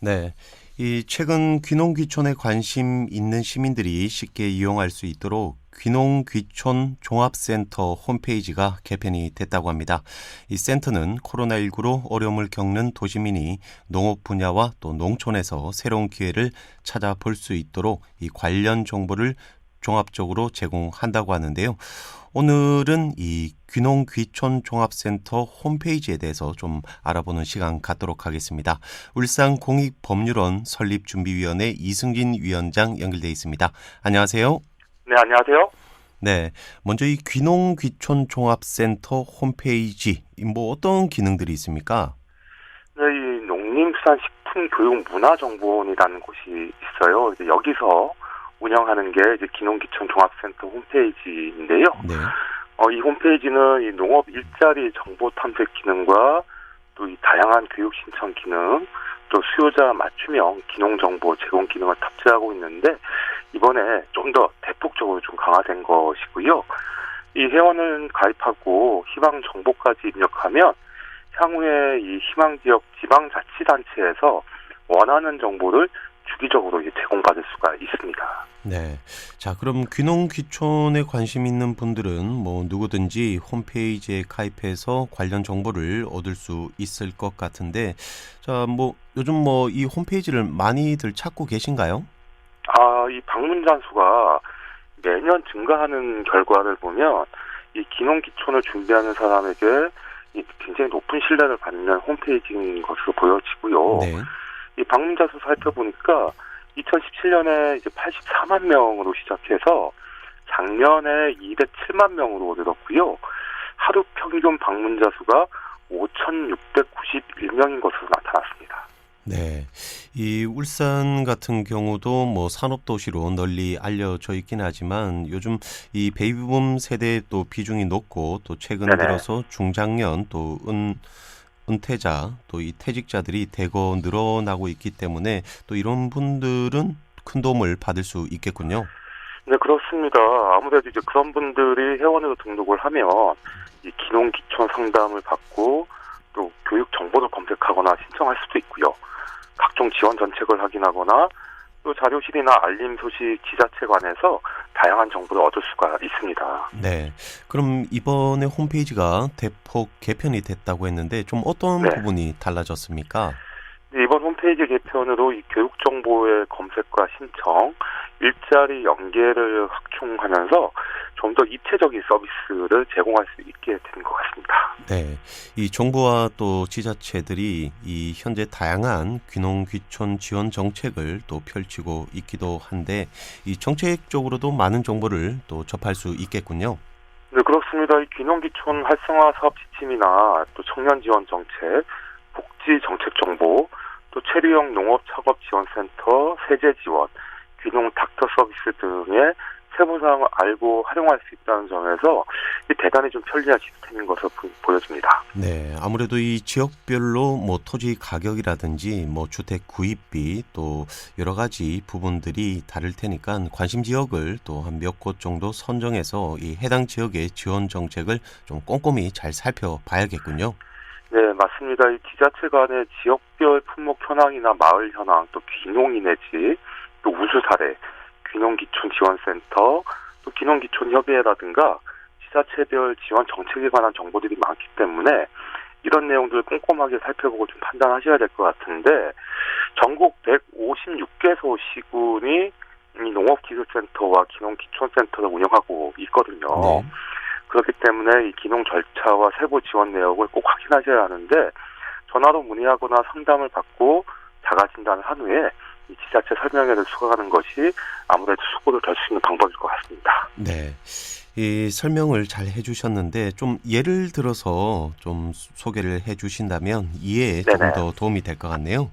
네. 이 최근 귀농귀촌에 관심 있는 시민들이 쉽게 이용할 수 있도록 귀농귀촌 종합센터 홈페이지가 개편이 됐다고 합니다. 이 센터는 코로나19로 어려움을 겪는 도시민이 농업 분야와 또 농촌에서 새로운 기회를 찾아볼 수 있도록 이 관련 정보를 종합적으로 제공한다고 하는데요. 오늘은 이 귀농귀촌 종합센터 홈페이지에 대해서 좀 알아보는 시간 갖도록 하겠습니다. 울산공익법률원 설립준비위원회 이승진 위원장 연결돼 있습니다. 안녕하세요. 네, 안녕하세요. 네, 먼저 이 귀농귀촌 종합센터 홈페이지 뭐 어떤 기능들이 있습니까? 네, 이 농림수산식품교육문화정보원이라는 곳이 있어요. 이제 여기서 운영하는 게 이제 귀농귀촌 종합센터 홈페이지인데요. 네. 이 홈페이지는 이 농업 일자리 정보 탐색 기능과 또 이 다양한 교육 신청 기능, 또 수요자 맞춤형 귀농 정보 제공 기능을 탑재하고 있는데 이번에 좀 더 대폭적으로 좀 강화된 것이고요. 이 회원을 가입하고 희망 정보까지 입력하면 향후에 이 희망 지역 지방자치단체에서 원하는 정보를 주기적으로 이제 제공받을 수가 있습니다. 네. 자, 그럼 귀농귀촌에 관심 있는 분들은 뭐 누구든지 홈페이지에 가입해서 관련 정보를 얻을 수 있을 것 같은데, 자, 뭐 요즘 뭐 이 홈페이지를 많이들 찾고 계신가요? 이 방문자 수가 매년 증가하는 결과를 보면 이 귀농귀촌을 준비하는 사람에게 이 굉장히 높은 신뢰를 받는 홈페이지인 것으로 보여지고요. 네. 이 방문자 수 살펴보니까 2017년에 이제 84만 명으로 시작해서 작년에 207만 명으로 늘었고요. 하루 평균 방문자 수가 5,691명인 것으로 나타났습니다. 네. 이 울산 같은 경우도 뭐 산업도시로 널리 알려져 있긴 하지만 요즘 이 베이비붐 세대의 또 비중이 높고 또 최근 네네. 들어서 중장년 또 은퇴자 또 이 퇴직자들이 대거 늘어나고 있기 때문에 또 이런 분들은 큰 도움을 받을 수 있겠군요. 네, 그렇습니다. 아무래도 이제 그런 분들이 회원으로 등록을 하면 이 귀농귀촌 상담을 받고 또 교육 정보를 검색하거나 신청할 수도 있고요. 각종 지원 정책을 확인하거나 또 자료실이나 알림 소식 지자체관에서 다양한 정보를 얻을 수가 있습니다. 네. 그럼 이번에 홈페이지가 대폭 개편이 됐다고 했는데 좀 어떤 네. 부분이 달라졌습니까? 이번 홈페이지 개편으로 이 교육 정보의 검색과 신청, 일자리 연계를 확충하면서 좀 더 입체적인 서비스를 제공할 수 있게 된 것 같습니다. 네. 이 정부와 또 지자체들이 이 현재 다양한 귀농귀촌 지원 정책을 또 펼치고 있기도 한데 이 정책적으로도 많은 정보를 또 접할 수 있겠군요. 네, 그렇습니다. 이 귀농귀촌 활성화 사업 지침이나 또 청년 지원 정책, 복지 정책 정보, 또 체류형 농업 창업 지원센터, 세제 지원, 귀농 닥터 서비스 등의 세부 사항을 알고 활용할 수 있다는 점에서 대단히 좀 편리한 시스템인 것으로 보여집니다. 네, 아무래도 이 지역별로 뭐 토지 가격이라든지 뭐 주택 구입비 또 여러 가지 부분들이 다를 테니까 관심 지역을 또 한 몇 곳 정도 선정해서 이 해당 지역의 지원 정책을 좀 꼼꼼히 잘 살펴봐야겠군요. 네, 맞습니다. 이 지자체 간의 지역별 품목 현황이나 마을 현황, 또 귀농인의 집, 또 우수 사례, 귀농귀촌 지원센터, 또 귀농귀촌 협의회라든가 지자체별 지원 정책에 관한 정보들이 많기 때문에 이런 내용들을 꼼꼼하게 살펴보고 좀 판단하셔야 될 것 같은데 전국 156개소 시군이 이 농업기술센터와 귀농귀촌센터를 운영하고 있거든요. 네. 그렇기 때문에 이 귀농 절차와 세부 지원 내역을 꼭 확인하셔야 하는데 전화로 문의하거나 상담을 받고 자가 진단을 한 후에 이 지자체 설명회를 수강하는 것이 아무래도 수고를 덜 수 있는 방법일 것 같습니다. 네. 이 설명을 잘 해주셨는데 좀 예를 들어서 좀 소개를 해주신다면 이해에 조금 네네. 더 도움이 될 것 같네요.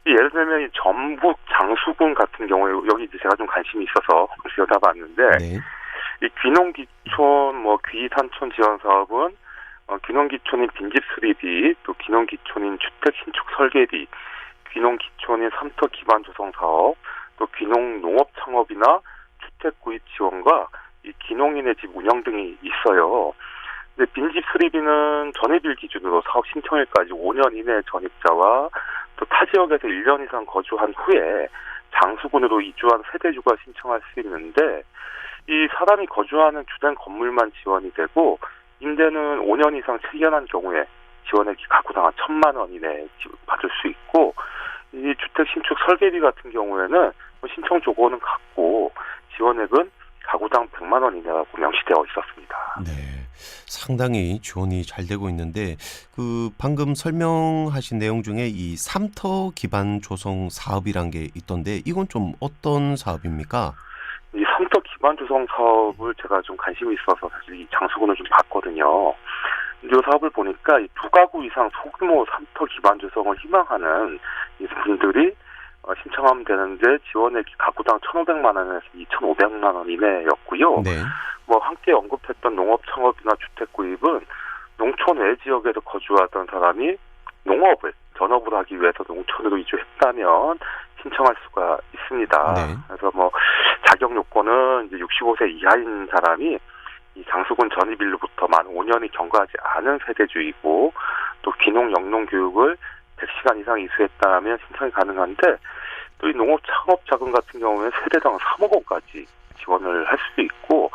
예를 들면 이 전북 장수군 같은 경우에 여기 이제 제가 좀 관심이 있어서 들여다봤는데 네. 이 귀농귀촌 귀산촌 지원 사업은 귀농귀촌인 빈집 수리비, 또 귀농귀촌인 주택 신축 설계비, 귀농귀촌인 삼터 기반 조성 사업, 또 귀농 농업 창업이나 주택 구입 지원과 이 귀농인의 집 운영 등이 있어요. 근데 빈집 수리비는 전입일 기준으로 사업 신청일까지 5년 이내 전입자와 또 타 지역에서 1년 이상 거주한 후에 장수군으로 이주한 세대주가 신청할 수 있는데 이 사람이 거주하는 주된 건물만 지원이 되고 임대는 5년 이상 7년한 경우에 지원액이 가구당 한 1,000만 원 이내 받을 수 있고 이 주택 신축 설계비 같은 경우에는 신청 조건은 같고 지원액은 가구당 100만 원 이내라고 명시되어 있었습니다. 네, 상당히 지원이 잘 되고 있는데 방금 설명하신 내용 중에 이 삼터 기반 조성 사업이란 게 있던데 이건 좀 어떤 사업입니까? 이 삼터 기반 조성 사업을 제가 좀 관심이 있어서 사실 이 장수군을 좀 봤거든요. 이 사업을 보니까 이 2가구 이상 소규모 삼터 기반 조성을 희망하는 이 분들이 신청하면 되는데 지원액이 가구당 1,500만 원에서 2,500만 원 이내였고요. 네. 함께 언급했던 농업 창업이나 주택 구입은 농촌 외 지역에서 거주하던 사람이 농업을 전업을 하기 위해서 농촌으로 이주했다면 신청할 수가 있습니다. 네. 그래서 자격 요건은 이제 65세 이하인 사람이 이 장수군 전입일로부터 만 5년이 경과하지 않은 세대주이고 또 귀농 영농 교육을 100시간 이상 이수했다면 신청이 가능한데 또 이 농업 창업 자금 같은 경우에는 세대당 3억 원까지 지원을 할 수도 있고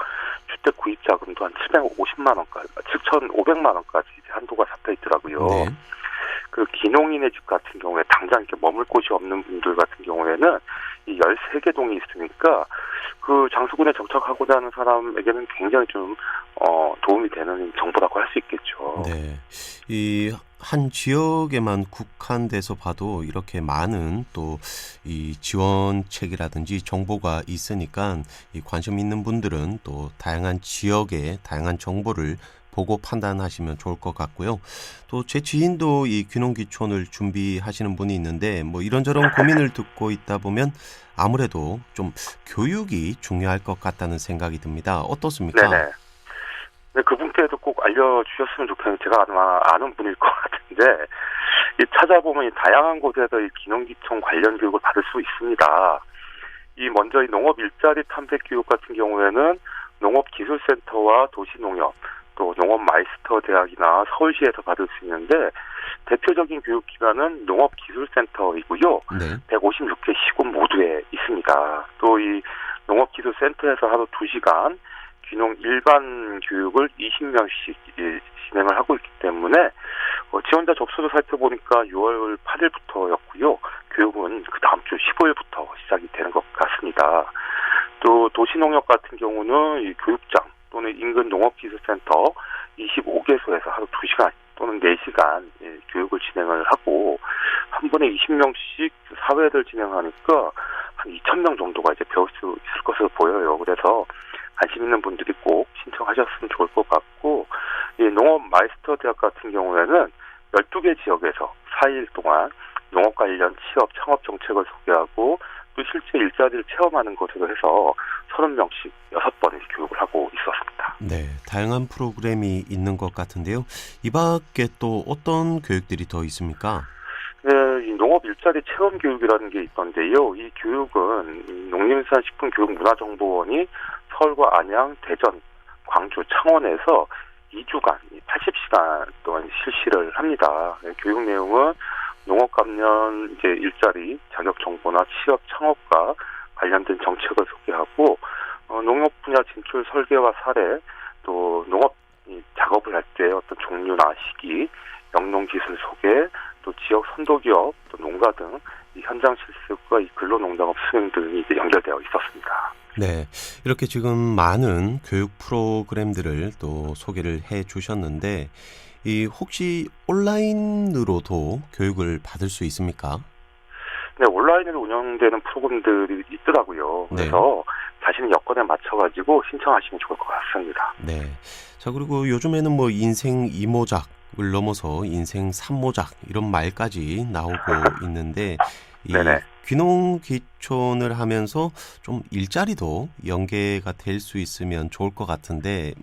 주택 구입 자금도 한 750만 원까지, 7,500만 원까지 한도가 잡혀 있더라고요. 네. 그 기농인의 집 같은 경우에 당장 이렇게 머물 곳이 없는 분들 같은 경우에는 이 13개 동이 있으니까 그 장수군에 정착하고자 하는 사람에게는 굉장히 좀 도움이 되는 정보라고 할 수 있겠죠. 네. 이 한 지역에만 국한돼서 봐도 이렇게 많은 또 이 지원책이라든지 정보가 있으니까 이 관심 있는 분들은 또 다양한 지역의 다양한 정보를 보고 판단하시면 좋을 것 같고요. 또 제 지인도 이 귀농귀촌을 준비하시는 분이 있는데 이런저런 고민을 듣고 있다 보면 아무래도 좀 교육이 중요할 것 같다는 생각이 듭니다. 어떻습니까? 네네. 네, 그분께도 꼭 알려주셨으면 좋겠는데 제가 아마 아는 분일 것 같은데 찾아보면 이 다양한 곳에서 이 귀농귀촌 관련 교육을 받을 수 있습니다. 먼저 이 농업 일자리 탐색 교육 같은 경우에는 농업기술센터와 도시농협 또 농업마이스터 대학이나 서울시에서 받을 수 있는데 대표적인 교육기관은 농업기술센터이고요. 네. 156개 시군 모두에 있습니다. 또 이 농업기술센터에서 하루 2시간 귀농 일반 교육을 20명씩 진행을 하고 있기 때문에 지원자 접수를 살펴보니까 6월 8일부터였고요. 교육은 그 다음 주 15일부터 시작이 되는 것 같습니다. 또 도시농협 같은 경우는 이 교육장 또는 인근 농업기술센터 25개소에서 하루 2시간 또는 4시간 교육을 진행을 하고 한 번에 20명씩 사회를 진행하니까 한 2,000명 정도가 이제 배울 수 있을 것으로 보여요. 그래서 관심 있는 분들이 꼭 신청하셨으면 좋을 것 같고 이 농업 마이스터 대학 같은 경우에는 12개 지역에서 4일 동안 농업 관련 취업 창업 정책을 소개하고 또 실제 일자리를 체험하는 것으로 해서 30명씩 6번 교육을 하고 있었습니다. 네, 다양한 프로그램이 있는 것 같은데요. 이 밖에 또 어떤 교육들이 더 있습니까? 네, 이 농업 일자리 체험 교육이라는 게 있던데요. 이 교육은 농림수산식품교육문화정보원이 서울과 안양, 대전, 광주, 창원에서 2주간 80시간 동안 실시를 합니다. 교육 내용은 농업 관련 이제 일자리, 자격 정보나 취업 창업과 관련된 정책을 소개하고 농업 분야 진출 설계와 사례, 또 농업 작업을 할 때 어떤 종류나 시기, 영농 기술 소개, 또 지역 선도기업, 또 농가 등 이 현장 실습과 이 근로농장업 수행 등이 이제 연결되어 있었습니다. 네, 이렇게 지금 많은 교육 프로그램들을 또 소개를 해 주셨는데 혹시 온라인으로도 교육을 받을 수 있습니까? 네, 온라인으로 운영되는 프로그램들이 있더라고요. 그래서 자신의 여건에 맞춰가지고 신청하시면 좋을 것 같습니다. 네. 자, 그리고 요즘에는 인생 2모작을 넘어서 인생 3모작 이런 말까지 나오고 있는데 네네. 귀농귀촌을 하면서 좀 일자리도 연계가 될 수 있으면 좋을 것 같은데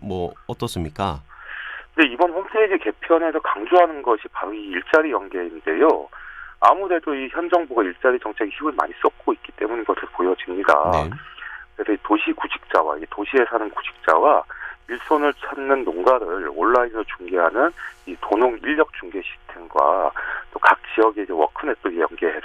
어떻습니까? 네, 이번 홈페이지 개편에서 강조하는 것이 바로 이 일자리 연계인데요. 아무래도 이 현 정부가 일자리 정책에 힘을 많이 쏟고 있기 때문인 것으로 보여집니다. 네. 그래서 이 도시 구직자와 이 도시에 사는 구직자와 일손을 찾는 농가를 온라인으로 중개하는 이 도농 인력 중개 시스템과 또 각 지역의 이제 워크넷도 연계해서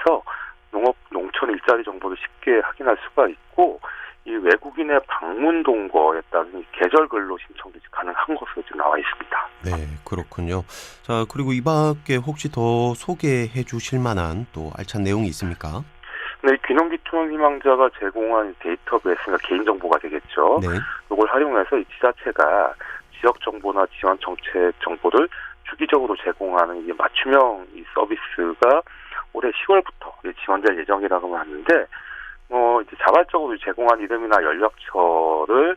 일자리 정보를 쉽게 확인할 수가 있고 이 외국인의 방문 동거에 따른 계절 근로 신청도 가능한 것으로 지금 나와 있습니다. 네, 그렇군요. 자, 그리고 이 밖에 혹시 더 소개해 주실 만한 또 알찬 내용이 있습니까? 네, 귀농귀촌 희망자가 제공한 데이터베이스가 개인정보가 되겠죠. 네. 이걸 활용해서 이 지자체가 지역 정보나 지원 정책 정보를 주기적으로 제공하는 이 맞춤형 이 서비스가 올해 10월부터 지원될 예정이라고 하는데, 이제 자발적으로 제공한 이름이나 연락처를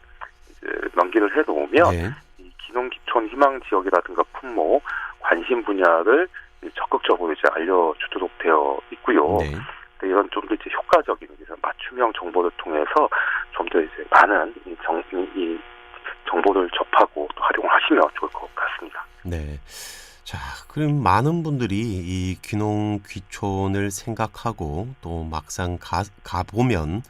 이제 명기를 해놓으면 네. 이 귀농귀촌 희망 지역이라든가 품목, 관심 분야를 적극적으로 이제 알려주도록 되어 있고요. 네. 이런 좀 더 이제 효과적인 맞춤형 정보를 통해서 좀 더 이제 많은 이 정보를 접하고 또 활용을 하시면 좋을 것 같습니다. 네. 자, 그럼 많은 분들이 이 귀농 귀촌을 생각하고 또 막상 가보면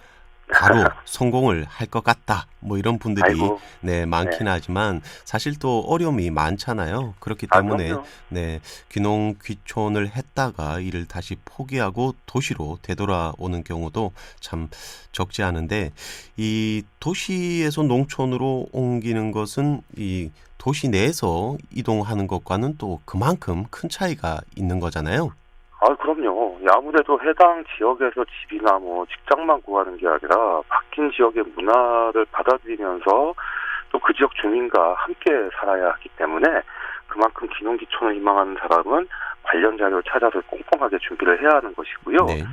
바로 성공을 할 것 같다. 뭐 이런 분들이 아이고, 네, 많긴 네. 하지만 사실 또 어려움이 많잖아요. 그렇기 때문에 그럼요. 네, 귀농 귀촌을 했다가 이를 다시 포기하고 도시로 되돌아오는 경우도 참 적지 않은데 이 도시에서 농촌으로 옮기는 것은 이 도시 내에서 이동하는 것과는 또 그만큼 큰 차이가 있는 거잖아요. 그럼요. 아무래도 해당 지역에서 집이나 뭐 직장만 구하는 게 아니라 바뀐 지역의 문화를 받아들이면서 또 그 지역 주민과 함께 살아야 하기 때문에 그만큼 귀농귀촌을 희망하는 사람은 관련 자료를 찾아서 꼼꼼하게 준비를 해야 하는 것이고요. 네.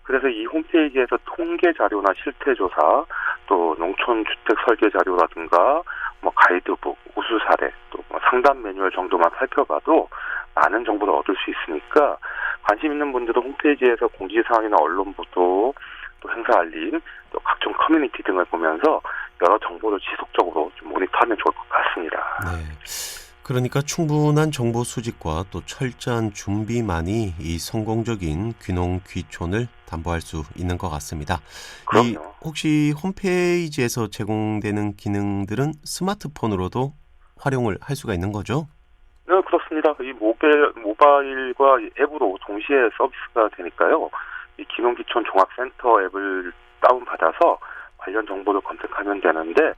그래서 이 홈페이지에서 통계 자료나 실태 조사, 또 농촌 주택 설계 자료라든가 뭐 가이드북, 우수 사례, 또 뭐 상담 매뉴얼 정도만 살펴봐도 많은 정보를 얻을 수 있으니까 관심 있는 분들은 홈페이지에서 공지사항이나 언론 보도, 또 행사 알림, 또 각종 커뮤니티 등을 보면서 여러 정보를 지속적으로 좀 모니터하면 좋을 것 같습니다. 네. 그러니까 충분한 정보 수집과 또 철저한 준비만이 이 성공적인 귀농 귀촌을 담보할 수 있는 것 같습니다. 이 그럼요. 혹시 홈페이지에서 제공되는 기능들은 스마트폰으로도 활용을 할 수가 있는 거죠? 네, 그렇습니다. 이 모바일과 이 앱으로 동시에 서비스가 되니까요. 이 귀농귀촌 종합센터 앱을 다운받아서 관련 정보를 검색하면 되는데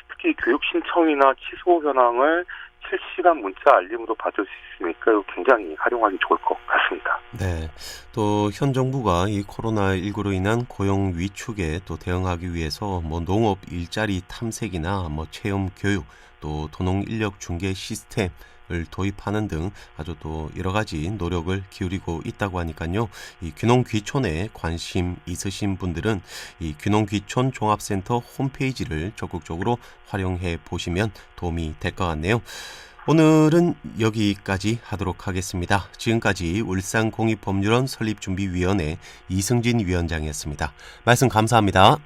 특히 교육 신청이나 취소 현황을 실시간 문자 알림으로 받을 수 있으니까 이거 굉장히 활용하기 좋을 것 같습니다. 네. 또 현 정부가 이 코로나19로 인한 고용 위축에 또 대응하기 위해서 뭐 농업 일자리 탐색이나 뭐 체험 교육 또 도농 인력 중개 시스템을 도입하는 등 아주 또 여러 가지 노력을 기울이고 있다고 하니까요. 이 귀농 귀촌에 관심 있으신 분들은 이 귀농 귀촌 종합센터 홈페이지를 적극적으로 활용해 보시면 도움이 될 것 같네요. 오늘은 여기까지 하도록 하겠습니다. 지금까지 울산공익법률원 설립준비위원회 이승진 위원장이었습니다. 말씀 감사합니다.